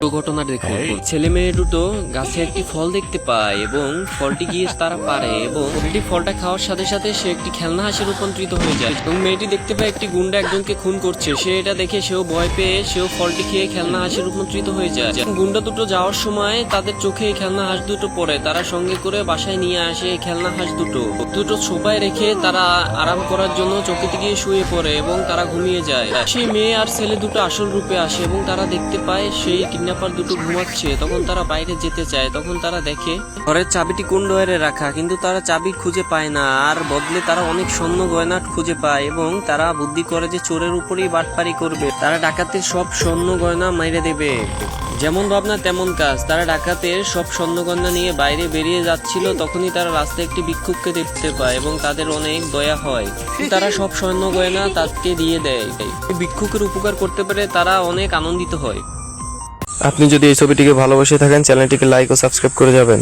ঘটনা দেখুন, ছেলে মেয়ে দুটো গাছে একটি ফল দেখতে পায় এবং ফলটি গিয়ে তারা পারে এবং মেয়েটি ফলটা খাওয়ার সাথে সাথে সে একটি খেলনা হাঁসে রূপান্তরিত হয়ে যায় এবং মেয়েটি দেখতে পায় একটি গুন্ডা একজনকে খুন করছে। সে এটা দেখে সেও ভয় পেয়ে সেও ফলটি খেয়ে খেলনা হাঁসে রূপান্তরিত হয়ে যায়। গুন্ডা দুটো যাওয়ার সময় তাদের চোখে এই খেলনা হাঁস দুটো পড়ে, তারা সঙ্গে করে বাসায় নিয়ে আসে এই খেলনা হাঁস দুটো সোফায় রেখে তারা আরাম করার জন্য চৌকিতে গিয়ে শুয়ে পড়ে এবং তারা ঘুমিয়ে যায়। সেই মেয়ে আর ছেলে দুটো আসল রূপে আসে এবং তারা দেখতে পায় সেই কিডন্যাপার দুটো ঘুমাচ্ছে। তখন তারা বাইরে যেতে চায়, তখন তারা দেখে ঘরের চাবিটি কোন ডয়ারে রাখা, কিন্তু তারা চাবি খুঁজে পায় না। আর বদলে তারা অনেক স্বর্ণ গয়না খুঁজে পায় এবং তারা বুদ্ধি করে যে চোরের উপরেই বাটপারি করবে, তারা ডাকাতের সব স্বর্ণ গয়না মেরে দেবে। যেমন ভাবনা তেমন কাজ, তারা ডাকাতের সব স্বর্ণগয়না নিয়ে বাইরে বেরিয়ে যাচ্ছিল, তখনই তারা রাস্তায় একটি ভিক্ষুককে দেখতে পায় এবং তাদের অনেক দয়া হয়। তারা সব স্বর্ণ গয়না তাকে দিয়ে দেয়। ভিক্ষুকের উপকার করতে পেরে তারা অনেক আনন্দিত হয়। আপনি যদি এই ছবিটিকে ভালোবেসে থাকেন, চ্যানেলটিকে লাইক ও সাবস্ক্রাইব করে যাবেন।